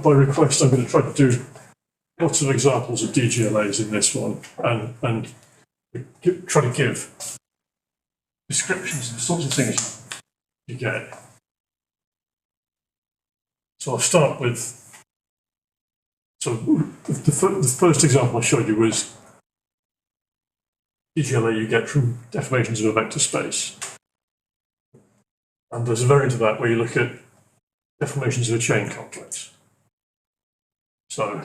by request, I'm going to try to do lots of examples of DGLAs in this one, and try to give descriptions of the sorts of things you get. So I'll start with, so the first example I showed you was DGLA you get from deformations of a vector space. And there's a variant of that where you look at deformations of a chain complex. So,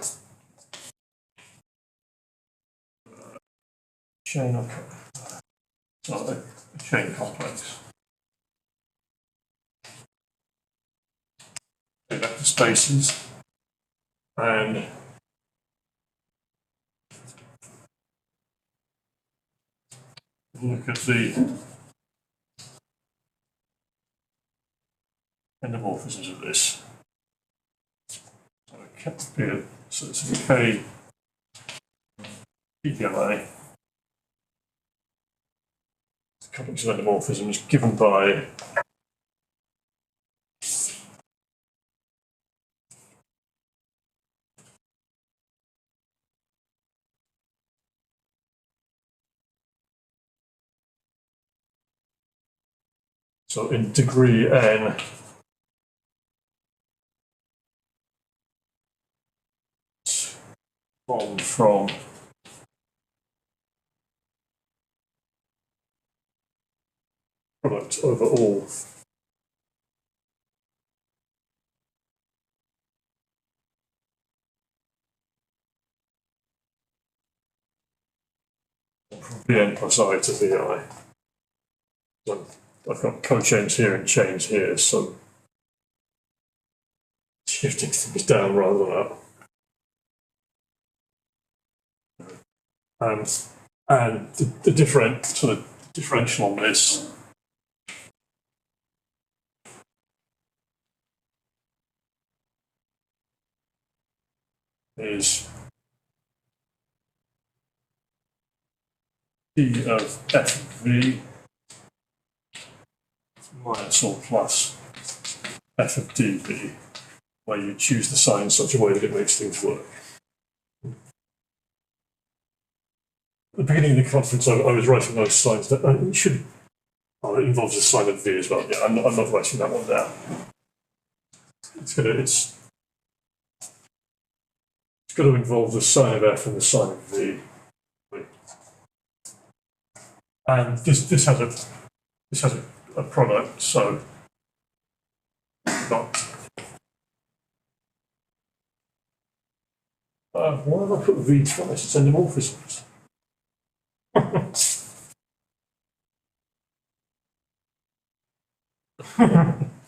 chain complex. Vector spaces, and look at the endomorphisms of this. So it's a K DGLA. It's a complex of endomorphisms given by so in degree n from product over all from Vn plus I to Vi. So I've got cochains here and chains here, so shifting things down rather than up. And the differential on this is d of f of v minus or plus f of dv, where you choose the sign in such a way that it makes things work. At the beginning of the conference, I was writing those signs that it involves a sign of v as well. Yeah, I'm not writing that one down. It's got to involve the sign of f and the sign of v. And this has a product, so not. Why have I put v twice? It's endomorphisms.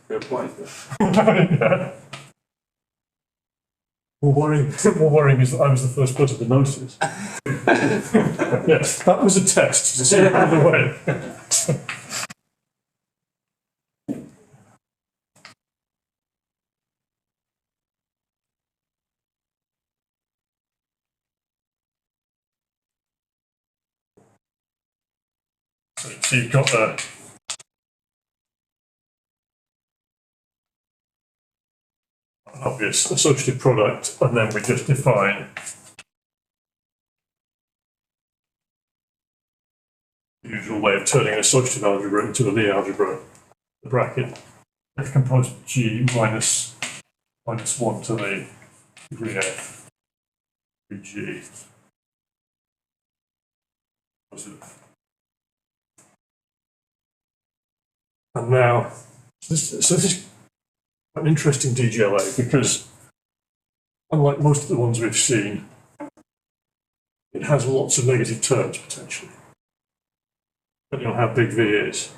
Good point. Yeah. More worrying is that I was the first person to notice it. Yes, that was a test to see it out of the way. So you've got an obvious associative product, and then we just define the usual way of turning an associative algebra into a Lie algebra. The bracket f composed of g minus 1 to the degree f g. And now, this is an interesting DGLA because, unlike most of the ones we've seen, it has lots of negative terms potentially, depending on how big V is.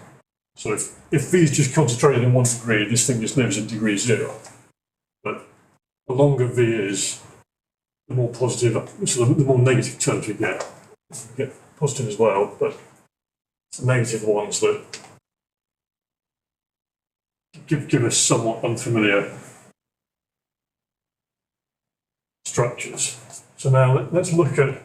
So if V is just concentrated in 1 degree, this thing just lives in degree 0. But the longer V is, the more positive, so the more negative terms we get. We get positive as well, but it's the negative ones that give us somewhat unfamiliar structures. So now let's look at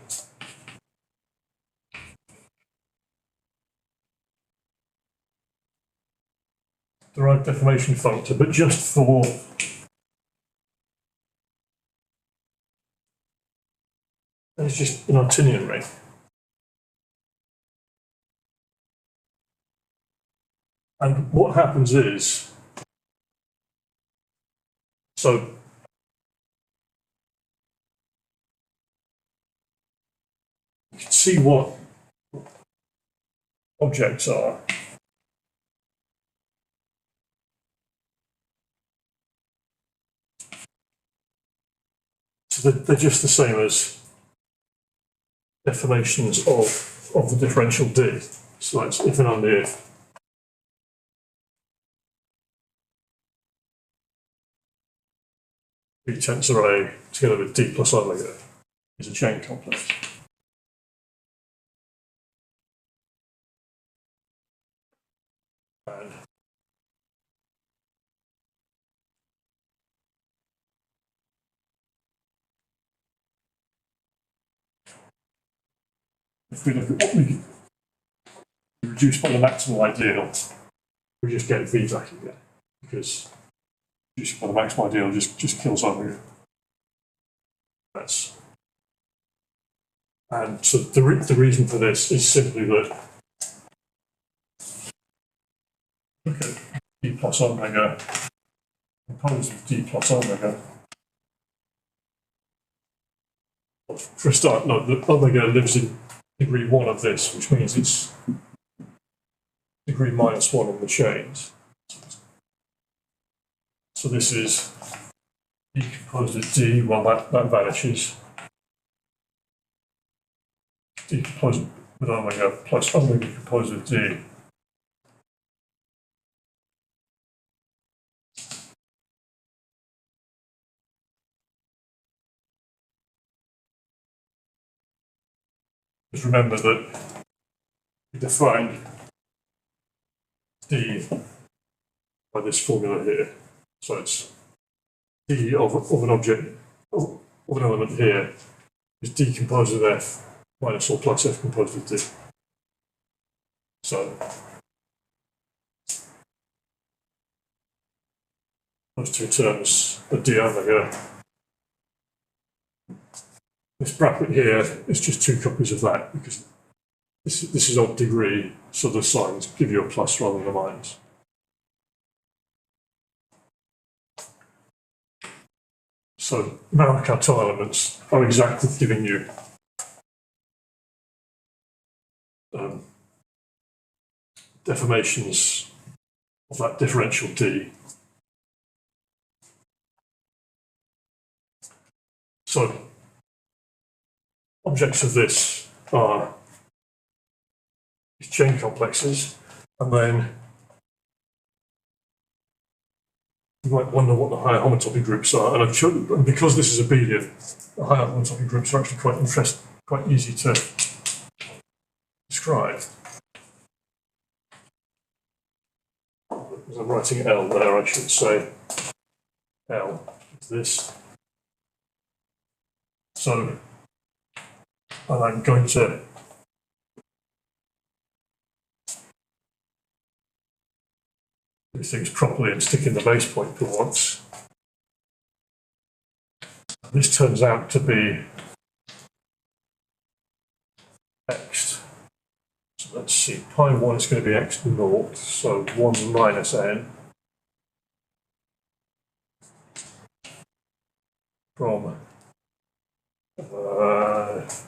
derived deformation functor, but just for And it's just an Artinian ring. And what happens is, so you can see what objects are. So they're just the same as deformations of the differential D. So that's if and only if B tensor A together with D plus omega is a chain complex. And if we look at what we reduce by the maximal ideal, we just get V back again, because reducing by the maximal ideal just kills omega. And so the reason for this is simply that look at D plus omega composed with D plus omega. For a start, no, the omega lives in degree 1 of this, which means it's degree minus 1 in the chains. So this is D composed with D, well that vanishes. D composed with omega plus omega composed with D. Just remember that we define D by this formula here. So it's D of an object, of an element here, is D composed with F minus or plus F composed with D. So those two terms are D omega. This bracket here is just two copies of that, because this is odd degree, so the signs give you a plus rather than a minus. So Maroccato elements are exactly giving you deformations of that differential D. So objects of this are these chain complexes, and then you might wonder what the higher homotopy groups are, and because this is abelian, the higher homotopy groups are actually quite easy to describe. As I'm writing L there, I should say L is this. So, and I'm going to do things properly and stick in the base point for once. This turns out to be x. So let's see, pi 1 is going to be x naught, so 1 minus n from let's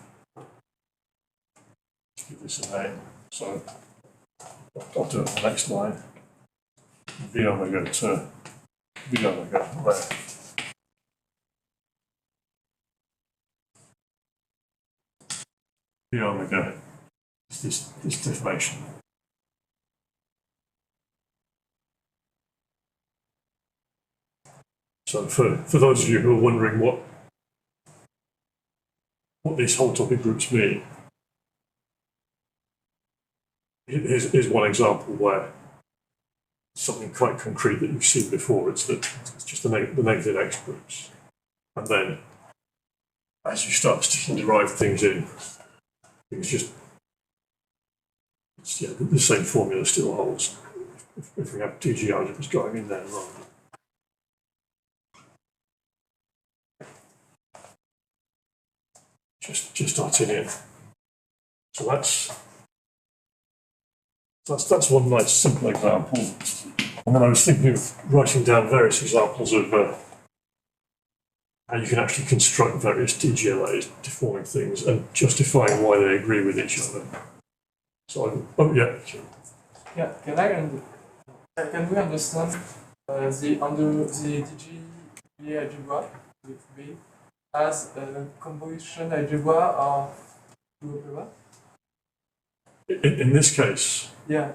give this a name. So I'll do it on the next line. V omega to V omega left. V omega is this deformation. So for those of you who are wondering what these whole topic groups mean, here's one example where something quite concrete that you've seen before. It's just the negative x groups, and then as you start sticking derived things in, things just the same formula still holds. If we have TG algebras going in there as well. just Artinian. So that's one nice simple example. And then I was thinking of writing down various examples of how you can actually construct various DGLAs, deforming things, and justifying why they agree with each other. So, Yeah, can we understand under the DGLA algebra with V as a convolution algebra or two opera? In this case, Yeah.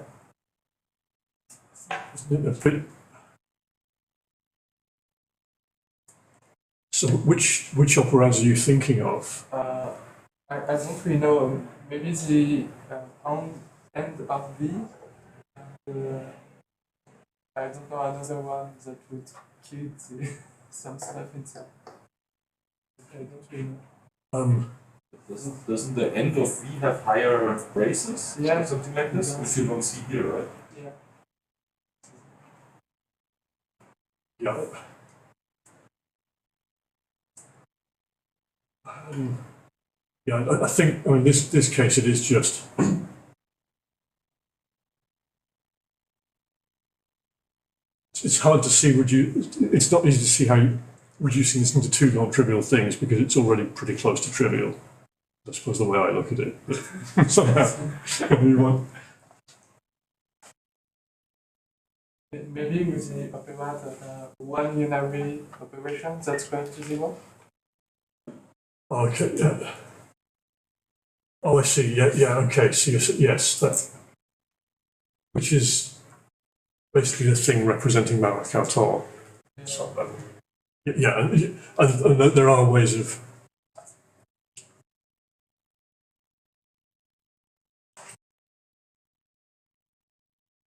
So which operands are you thinking of? I don't really know. Maybe the end of V. I don't know another one that would keep some stuff inside. I don't really know. Doesn't the end of V have higher braces? Yeah. Or something like this, which you don't see here, right? Yeah. Yeah. I think, this case it is just it's hard to see it's not easy to see how reducing this into two non-trivial things because it's already pretty close to trivial. I suppose the way I look at it, but somehow everyone. Maybe with the operator, one unary operation that's equal to 0. Okay, yeah. Oh, I see. Yeah. Okay. So yes, that, which is basically the thing representing Marat-Cartan. So, and there are ways of.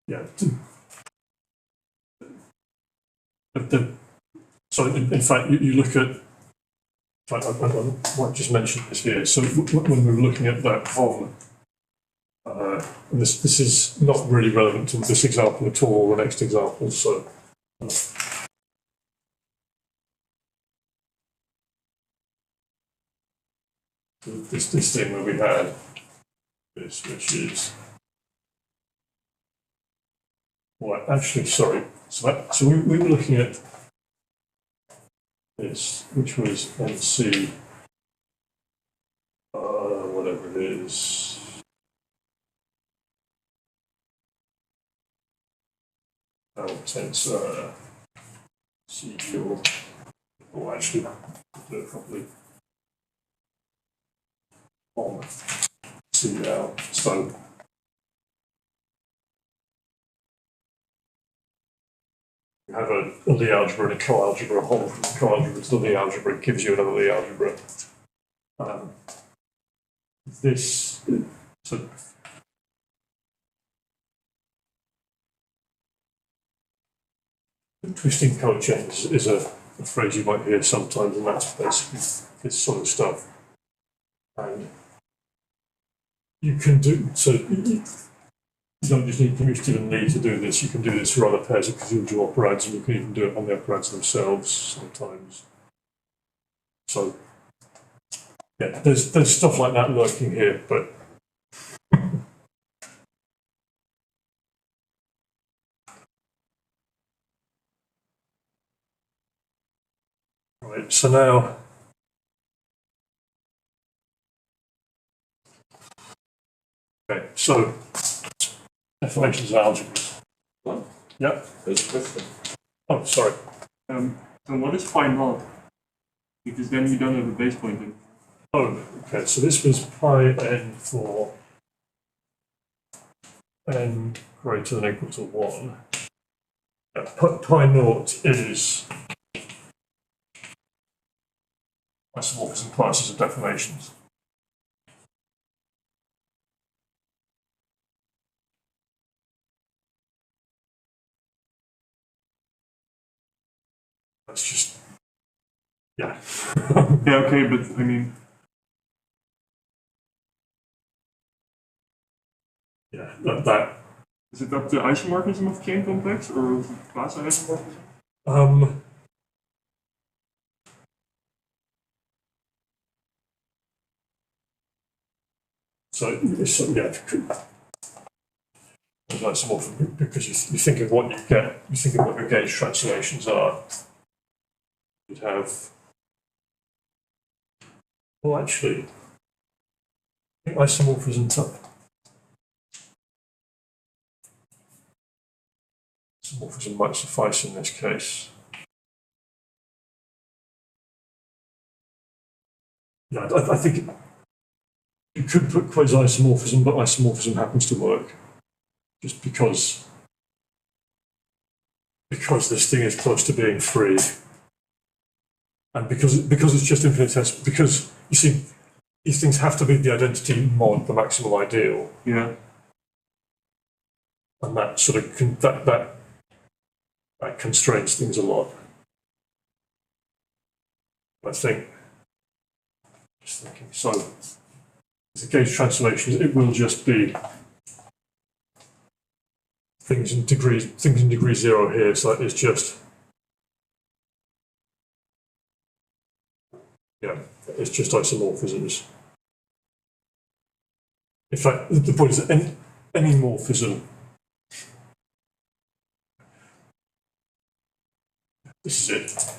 Yeah. So in fact, you look at. I might just mention this here. So when we were looking at that one, this is not really relevant to this example at all, or the next example. So this thing where we had this, which is well, actually, sorry. So we were looking at this, which was MC, whatever it is. Tensor CQ, or actually do it properly on CL. So you have a Lie algebra and a coalgebra, a whole from the coalgebra to the Lie algebra, it gives you another Lie algebra. Twisting cochains is a phrase you might hear sometimes, and that's basically this sort of stuff. And you can do so. You don't just need commutative and Lie to do this. You can do this for other pairs of causal operands, and you can even do it on the operands themselves sometimes. So, yeah, there's stuff like that lurking here, but. Right, so now, okay, so definitions of algebras. What? Yeah. There's a question. Oh, sorry. So what is phi naught? Because then you don't have a base point anymore. Oh, okay. So this was pi n for n greater than or equal to 1. Pi naught is isomorphism classes of deformations. That's just, yeah. Yeah, okay, but I mean, Yeah, that. is it up to isomorphism of chain complex or class isomorphism? So it's, yeah, isomorphism, because you think of what you get, you think of what your gauge transformations are. You'd have, well, actually, I think isomorphism might suffice in this case. Yeah, I think you could put quasi-isomorphism, but isomorphism happens to work just because this thing is close to being free, and because it's just infinitesimal. Because you see, these things have to be the identity mod the maximal ideal. Yeah. And that sort of that constrains things a lot. I think. Just thinking. So, the gauge transformations, it will just be things in degree 0 here. So it's just, yeah, it's just isomorphisms. In fact, the point is that any morphism. This is it.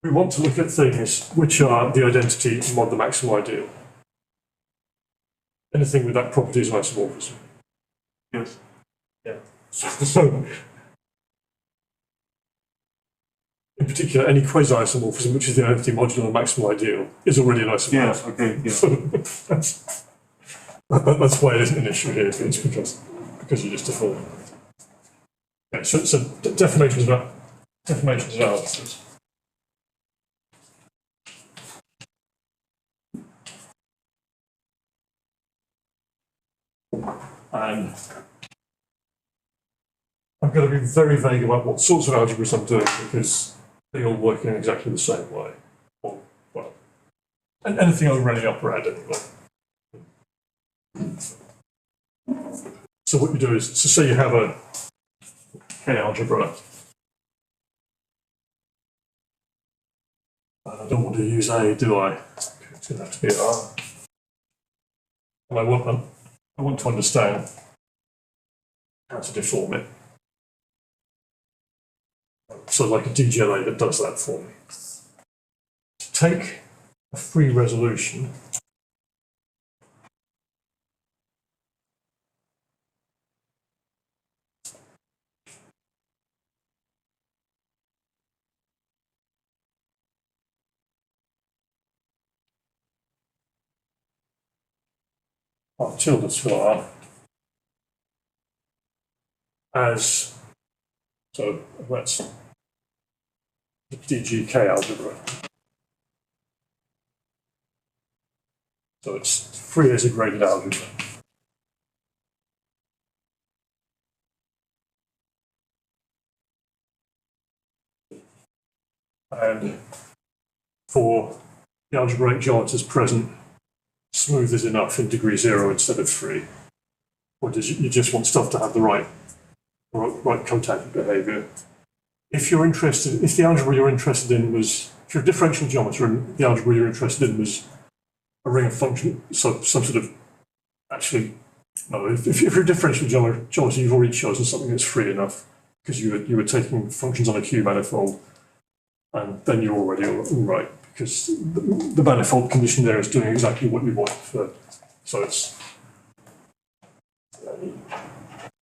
We want to look at things which are the identity mod the maximal ideal. Anything with that property is isomorphism. Yes. Yeah. So, in particular, any quasi-isomorphism, which is the identity modular maximal ideal, is already an isomorphism. Yes. Okay. Yeah. So that's why it isn't an issue here. It's because you just deform. Okay, so deformations analysis. And I'm going to be very vague about what sorts of algebras I'm doing because they all work in exactly the same way. Or, well, and anything over any upper end anyway. So what you do is, so say you have a K algebra. And I don't want to use A, do I? It's going to have to be R. And I want to understand how to deform it. So like a DGLA that does that for me. To take a free resolution, R tilde to R as, so that's the DGK algebra. So it's free as a graded algebra. And for the algebraic geometers present, smooth is enough in degree 0 instead of 3. Or you just want stuff to have the right cotangent behavior. If the algebra you're interested in was, if you're a differential geometer and the algebra you're interested in was a ring of functions, so some sort of, actually, no, if you're a differential geometer, you've already chosen something that's free enough because you were taking functions on a Q manifold, and then you're already all right because the manifold condition there is doing exactly what you want. So it's,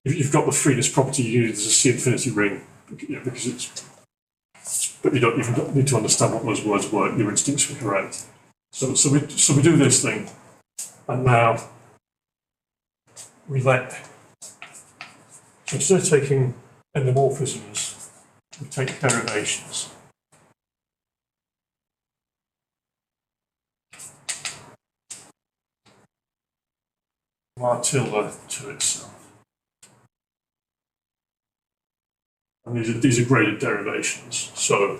you've got the freeness property you need as a C infinity ring, because but you don't even need to understand what those words were. Your instincts were correct. So we do this thing, and now we let. So instead of taking endomorphisms, we take derivations. R tilde to itself. And these are graded derivations. So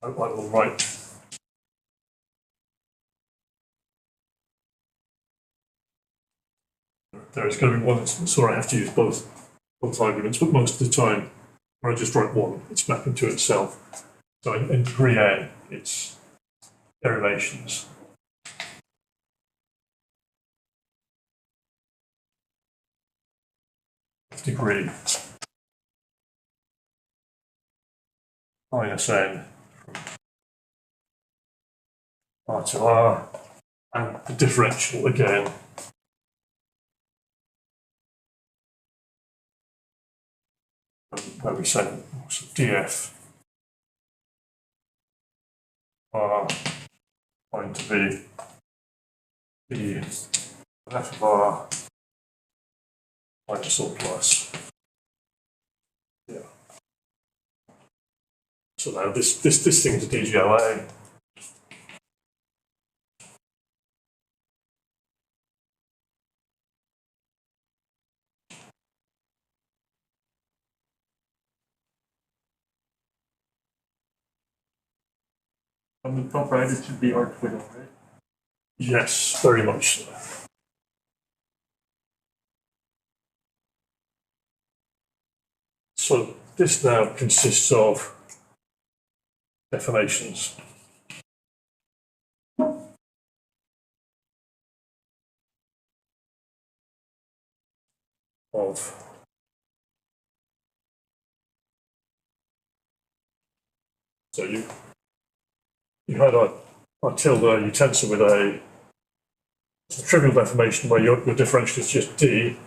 I will write there is going to be one instance where I have to use both arguments, but most of the time Or I just write 1, it's mapping to itself. So in degree n, it's derivations. Of degree minus n from R to R, and the differential again where we say df R going to be the f of R minus or plus. Yeah. So now this thing is a DGLA. On the top right, it should be our Twiddle, right? Yes, very much so. So this now consists of deformations. Of so you had a tilde utensor with a trivial deformation where your differential is just d,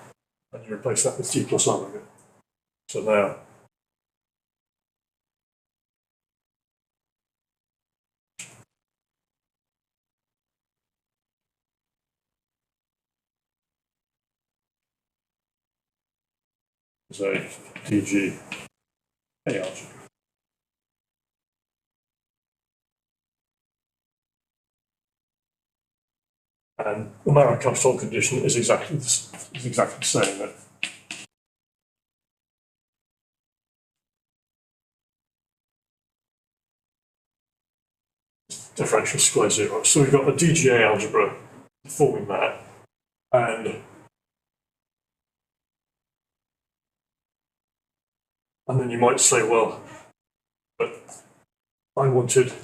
and you replace that with d plus omega. So now is a DG A algebra. And the Markov's condition is exactly the same. That differential square 0. So we've got a DGA algebra forming that, and then you might say, well, but I wanted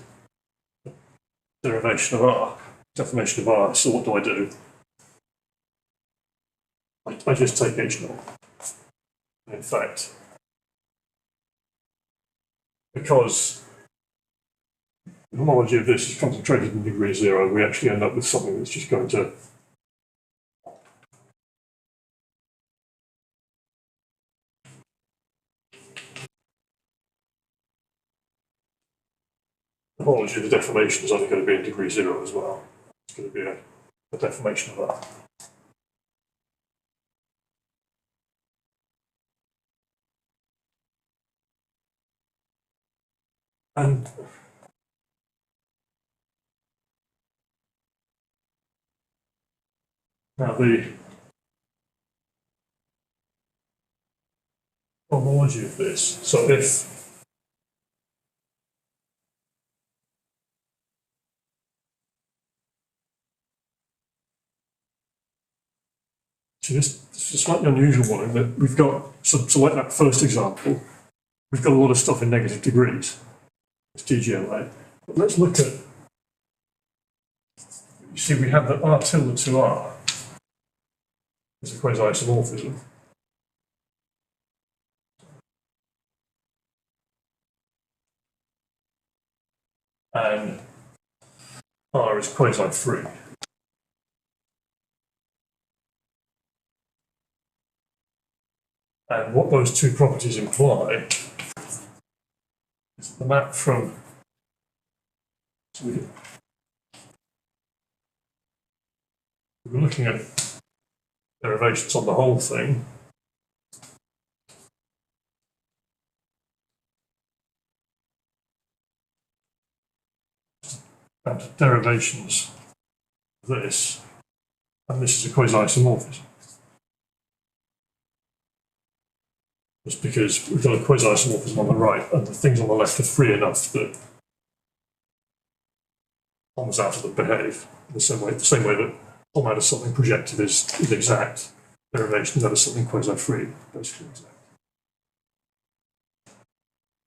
derivation of R, deformation of R, so what do? I just take H naught. In fact, because the homology of this is concentrated in degree 0, we actually end up with something that's just going to the homology of the deformation is only going to be in degree 0 as well. It's going to be a deformation of R. And now the homology of this, so if so this is a slightly unusual one in that we've got, so like that first example, we've got a lot of stuff in negative degrees. It's DGLA. But let's look at, you see we have the R tilde to R is a quasi-isomorphism. And R is quasi-free. And what those two properties imply is the map from, so we're looking at derivations on the whole thing. And derivations of this, and this is a quasi-isomorphism. Just because we've got a quasi-isomorphism on the right, and the things on the left are free enough that almost out of them behave in the same way that Tom out of something projected is exact. Derivations out of something quasi-free, basically exact.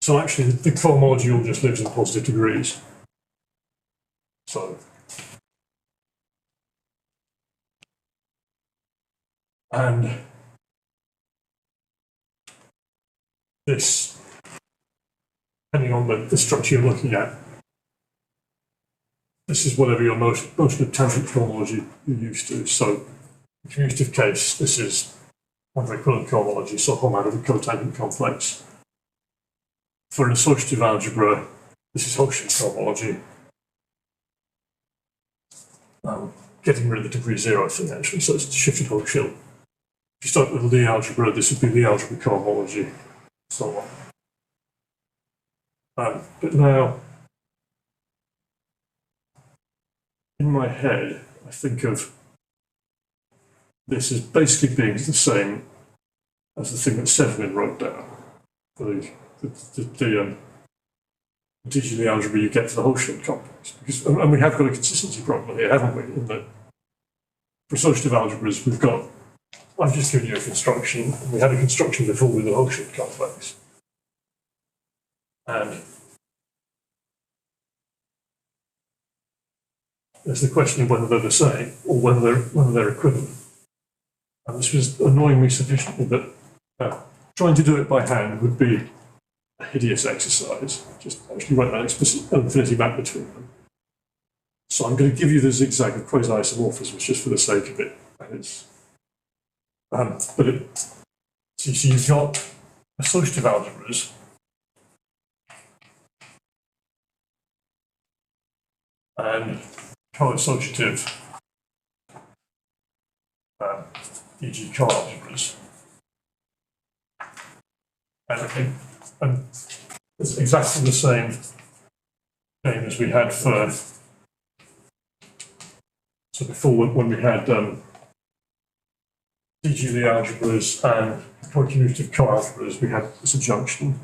So actually, the cohomology just lives in positive degrees. So, and this, depending on the structure you're looking at, this is whatever your motion of tangent cohomology you're used to. So, in the commutative case, this is one-equivalent cohomology, so Hom out of the cotangent complex. For an associative algebra, this is Hochschild cohomology. Getting rid of the degree 0 thing, actually, so it's shifted Hochschild. If you start with Lie algebra, this would be Lie algebra cohomology, so on. But now, in my head, I think of this as basically being the same as the thing that Severin wrote down for the DG algebra you get for the Hochschild complex. Because, and we have got a consistency problem here, haven't we? In that for associative algebras, we've got, I've just given you a construction, and we had a construction before with the Hochschild complex. And there's the question of whether they're the same or whether they're equivalent. And this was annoying me sufficiently that trying to do it by hand would be a hideous exercise. Just actually write an explicit infinity map between them. So I'm going to give you the zigzag of quasi-isomorphisms just for the sake of it. And it's, so you've got associative algebras and co-associative e.g. co-algebras. And it's exactly the same thing as we had for, so before when we had DG algebras and co-commutative co-algebras, we had this adjunction.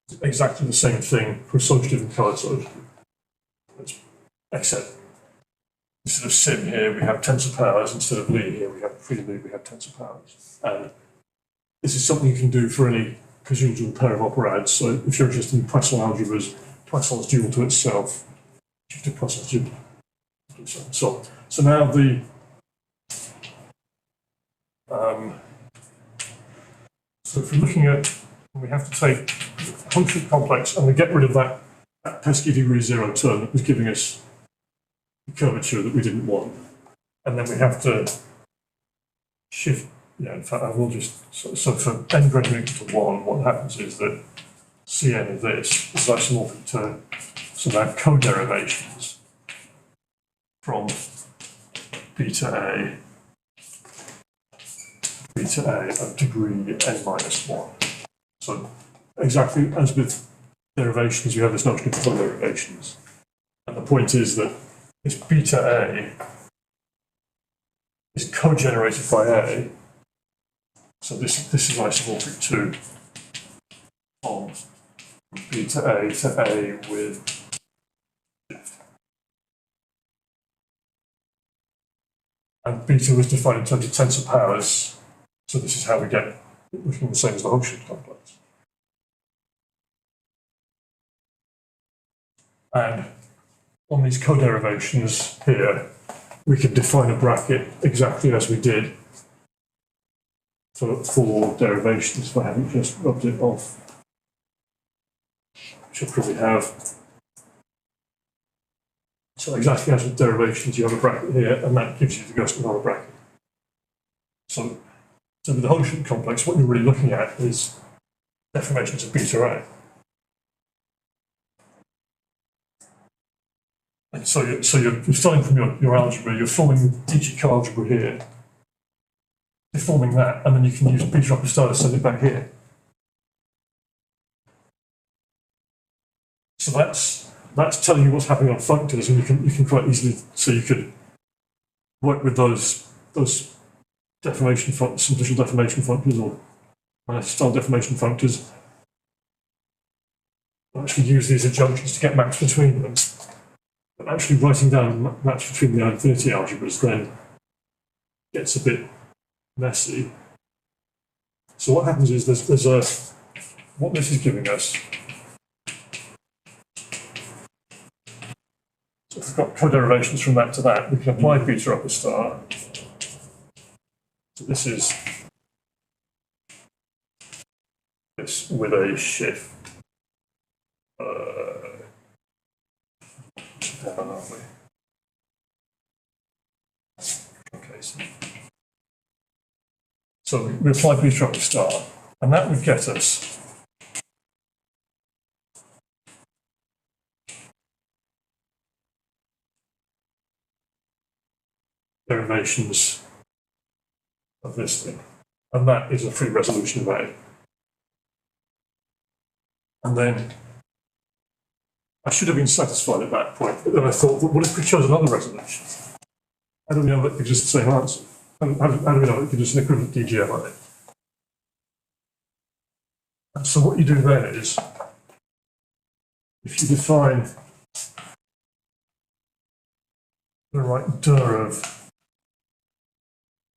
It's exactly the same thing for associative and co-associative. Except instead of sim here, we have tensor powers. Instead of Lie here, we have tensor powers. And this is something you can do for any casual pair of operads. So if you're interested in Poisson algebras, Poisson's dual to itself, to Poisson's dual to itself. So now so if we're looking at, we have to take a Hochschild complex and we get rid of that pesky degree 0 term that was giving us the curvature that we didn't want. And then we have to shift, in fact, I will just, so for n greater than or equal to 1, what happens is that Cn of this is isomorphic to some of our co-derivations from beta A of degree n minus 1. So exactly as with derivations, we have this notion of co-derivations. And the point is that this beta A is co-generated by A. So this is isomorphic to from beta A to A with and beta was defined in terms of tensor powers. So this is how we get looking the same as the Hochschild complex. And on these co-derivations here, we can define a bracket exactly as we did for derivations, if I haven't just rubbed it off, which I probably have. So exactly as with derivations, you have a bracket here, and that gives you the Gerstenmaier bracket. So with the Hochschild complex, what you're really looking at is deformations of beta A. And so you're starting from your algebra, you're forming DG co-algebra here, deforming that, and then you can use beta upper star to send it back here. So that's telling you what's happening on functors, and you can quite easily, so you could work with those deformation functors, simplicial deformation functors, or style deformation functors, actually use these adjunctions to get maps between them. But actually writing down maps between the infinity algebras then gets a bit messy. So what happens is there's what this is giving us got co-derivations from that to that. We can apply beta upper star. So this is this with a shift down, aren't we? Okay, so we apply beta upper star, and that would get us derivations of this thing. And that is a free resolution of A. And then I should have been satisfied at that point, but then I thought, well, what if we chose another resolution? How do we know that it gives us the same answer? How do we know it gives us an equivalent DGLA? And so what you do then is, if you define the right der of,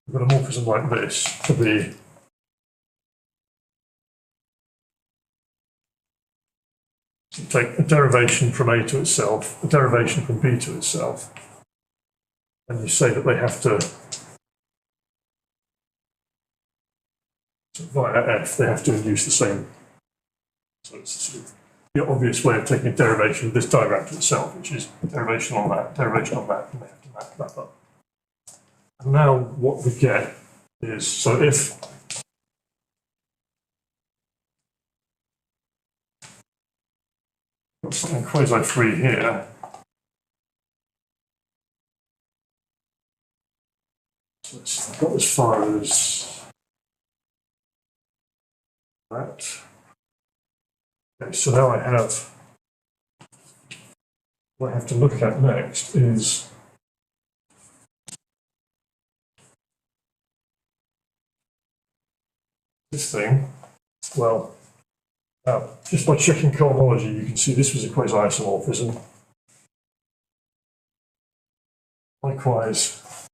we've got a morphism like this to be so take a derivation from A to itself, a derivation from B to itself, and you say that they have to, so via F, they have to induce the same. So it's sort of the obvious way of taking a derivation of this diagram to itself, which is a derivation on that, derivation on that, and they have to map that up. And now what we get is, so if got something quasi-free here, so I've got as far as that. Okay, so now I have, what I have to look at next is this thing. Well, just by checking cohomology, you can see this was a quasi-isomorphism. Likewise,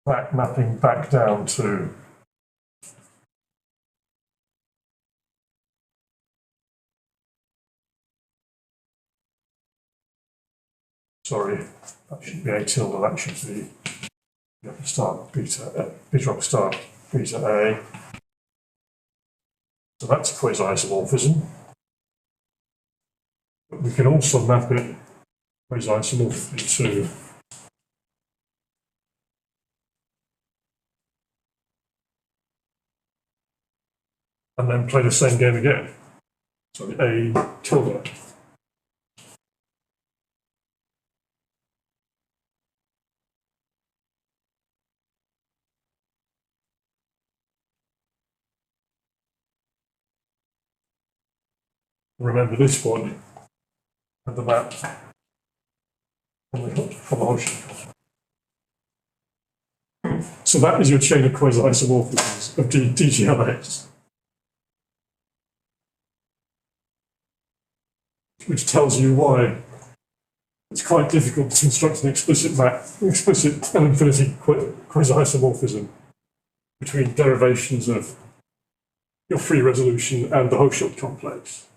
that mapping back down to sorry, that shouldn't be A tilde, that should be star beta, beta upper star beta A. So that's a quasi-isomorphism. But we can also map it quasi-isomorphically to and then play the same game again. So the A tilde. Remember this one and the map from the Hoshin. So that is your chain of quasi-isomorphisms of DGLAs, which tells you why it's quite difficult to construct an explicit map, explicit L-infinity quasi-isomorphism between derivations of your free resolution and the Hochschild complex.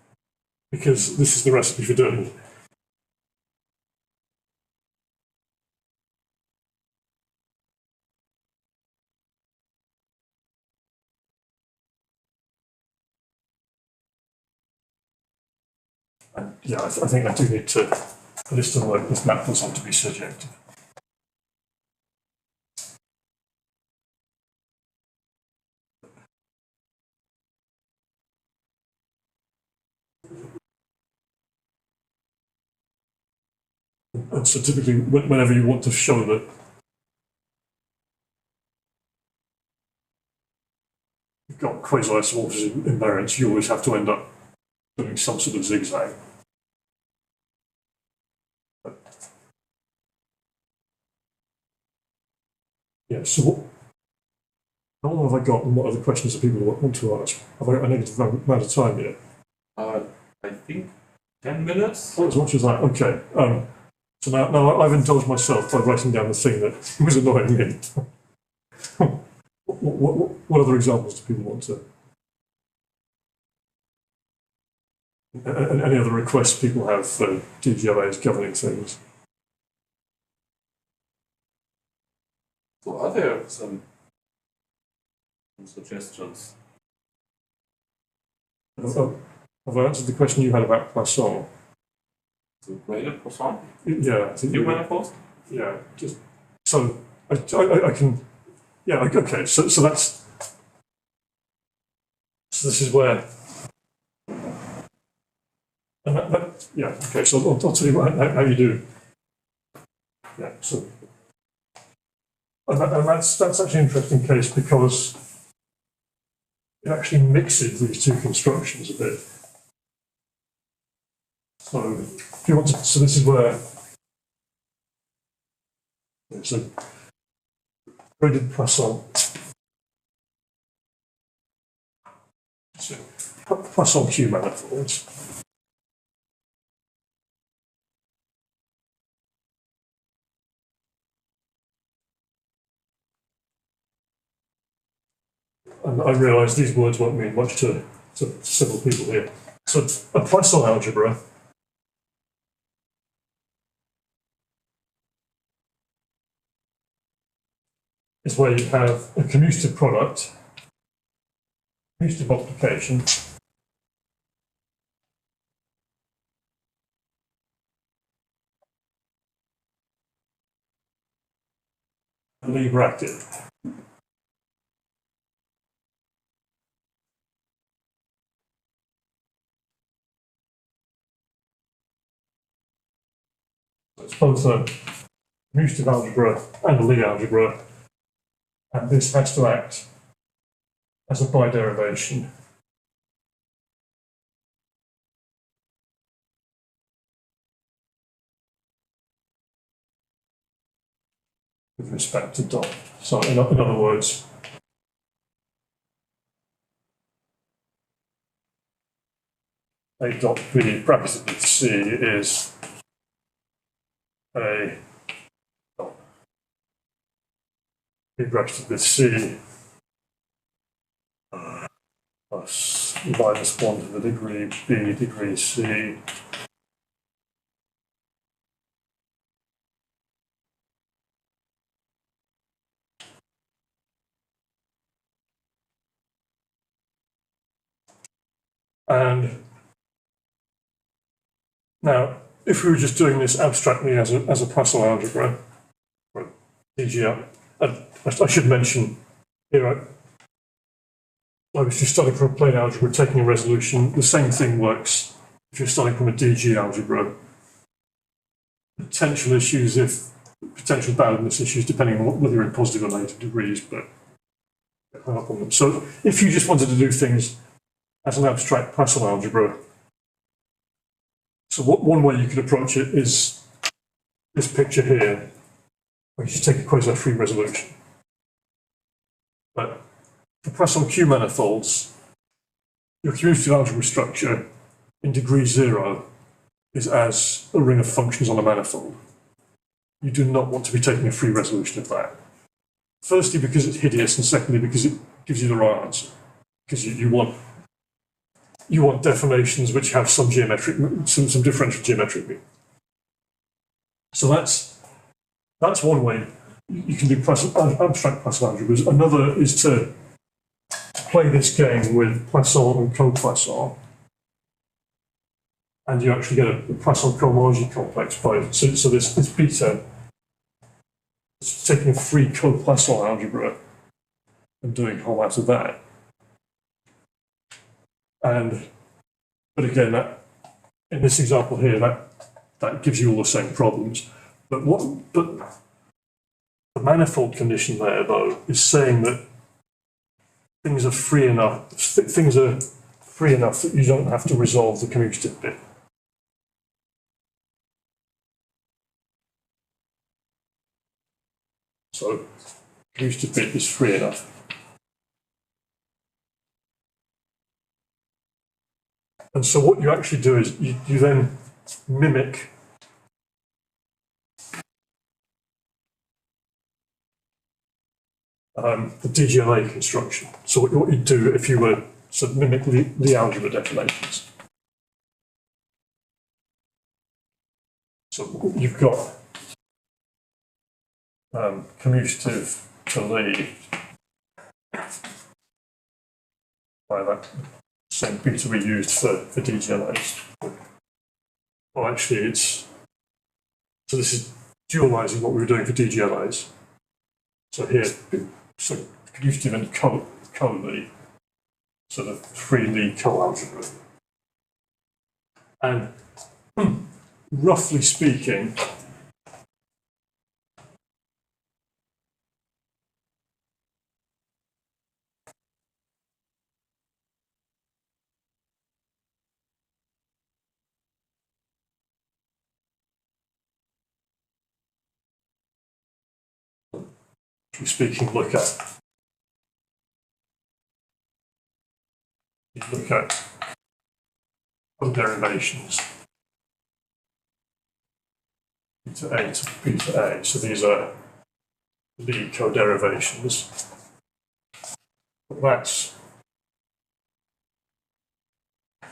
Because this is the recipe for doing it. And yeah, I think I do need to, for this to work, this map does have to be surjective. And so typically, whenever you want to show that you've got quasi-isomorphism invariance, you always have to end up doing some sort of zigzag. Yeah, so how long have I got and what other questions do people want to ask? Have I got a negative amount of time yet? I think 10 minutes. Oh, as much as that, okay. So now I've indulged myself by writing down the thing that was annoying me. What other examples do people want to? Any other requests people have for DGLAs governing things? Are there some suggestions? Have I answered the question you had about Poisson? The graded Poisson? Yeah, I think New manifold? yeah, just so I can, yeah, okay, so that's, so this is where, and yeah, okay, so I'll tell you how you do, yeah, so, and that's actually an interesting case because it actually mixes these two constructions a bit. So if you want to, so this is where, so graded Poisson. So Poisson Q manifolds. And I realise these words won't mean much to several people here. So a Poisson algebra is where you have a commutative product, commutative multiplication, and Lie bracket. So it's both a commutative algebra and a Lie algebra, and this has to act as a biderivation. With respect to dot. So in other words, A dot B bracketed with C is a dot B bracketed with C plus minus 1 to the degree B degree C and now if we were just doing this abstractly as a Poisson algebra or DGL, I should mention here I was just starting from a plane algebra taking a resolution. The same thing works if you're starting from a DG algebra. Potential issues potential boundedness issues depending on whether you're in positive or negative degrees, but hung up on them. So if you just wanted to do things as an abstract Poisson algebra, so one way you could approach it is this picture here, where you just take a quasi-free resolution. But for Poisson Q manifolds, your commutative algebra structure in degree 0 is as a ring of functions on a manifold. You do not want to be taking a free resolution of that. Firstly, because it's hideous, and secondly, because it gives you the right answer. Because you want deformations which have some differential geometric meaning. So that's one way you can do abstract Poisson algebras. Another is to play this game with Poisson and co-Poisson, and you actually get a Poisson cohomology complex by so this beta is taking a free co-Poisson algebra and doing whole out of that. But again, in this example here, that gives you all the same problems. But the manifold condition there, though, is saying that things are free enough that you don't have to resolve the commutative bit. So commutative bit is free enough. And so what you actually do is you then mimic the DGLA construction. So what you'd do if you were to mimic the algebra deformations. So you've got commutative to the by that same beta we used for DGLAs. Well, actually, so this is dualizing what we were doing for DGLAs. So here, so commutative and co-Lie, so the free Lie co-algebra. And roughly speaking, look at derivations beta A to beta A. So these are Lie co-derivations. That's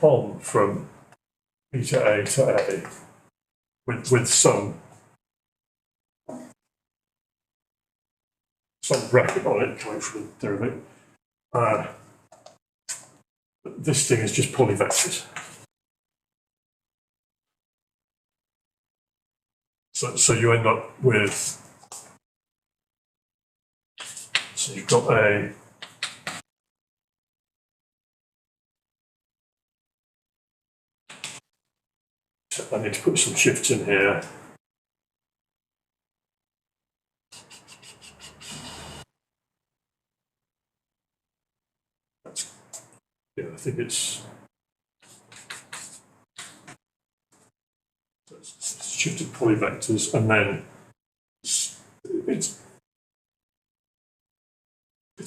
on from beta A to A with some bracket on it coming from the derivative. This thing is just polyvectors. So you end up with, so you've got I need to put some shifts in here. Yeah, I think it's shifted polyvectors, and then it's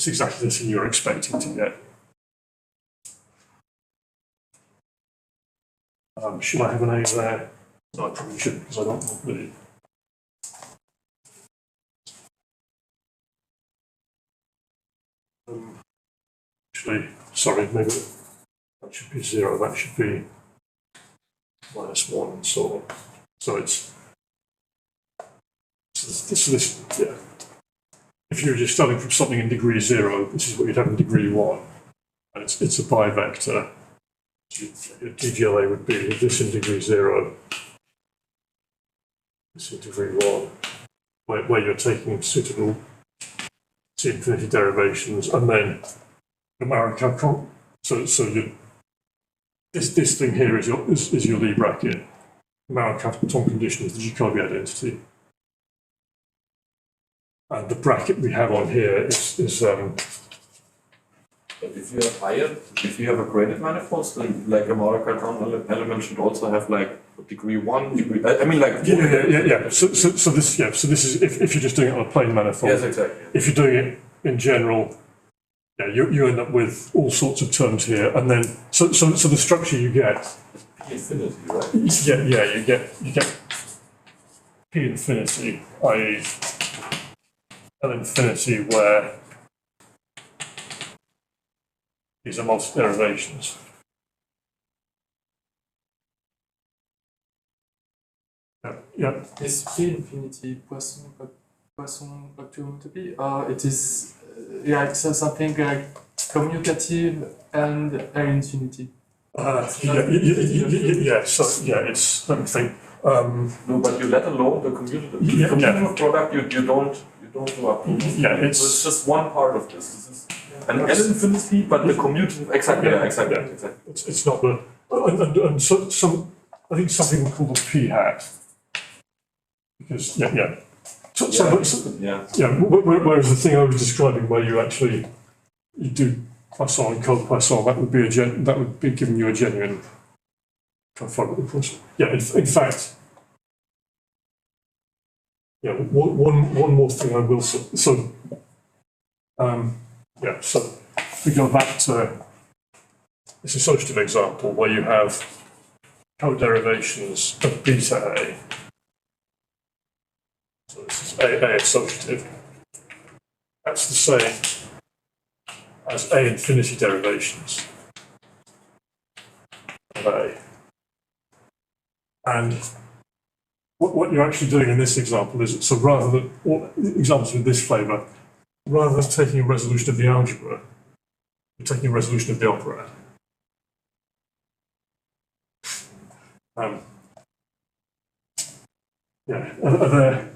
exactly the thing you're expecting to get. Should I have an A there? No, I probably shouldn't, because I don't want the. Actually, sorry, maybe that should be 0, that should be -1, and so on. So it's, this, yeah. If you're just starting from something in degree 0, this is what you'd have in degree 1. And it's a bivector. So your DGLA would be this in degree 0, this in degree 1, where you're taking suitable T-infinity derivations, and then the Marikov. So this thing here is your Lie bracket. The Marikov-Tom condition is the Jacobi identity. And the bracket we have on here is But if you have a graded manifold, then like a Marikov element should also have like degree 1, degree. I mean, like yeah. So this is if you're just doing it on a plane manifold. Yes, exactly. If you're doing it in general, yeah, you end up with all sorts of terms here, and then so the structure you get. P infinity, right? Yeah, you get P infinity, i.e. L infinity, where these are multiple derivations. Yeah. Is P infinity Poisson homotopy? It is so something like commutative and L infinity. It's, let me think. No, but you let alone the commutative product, you don't do up. It's just one part of this. This is an L infinity, but the commutative, exactly. It's not the, and so I think something we call the P hat. Because, whereas the thing I was describing where you do Poisson and co-Poisson, that would be giving you a genuine conformable Poisson. Yeah, in fact, one more thing I will say. So if we go back to this associative example where you have co-derivations of beta A. So this is A associative. That's the same as A infinity derivations of A. And what you're actually doing in this example is, so rather than examples with this flavour, rather than taking a resolution of the algebra, you're taking a resolution of the operand. Yeah, are there?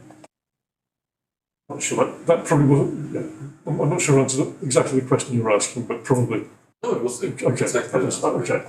Not sure. That probably wasn't. Yeah, I'm not sure I answered exactly the question you were asking, but probably. No, it was Okay. exactly. Okay.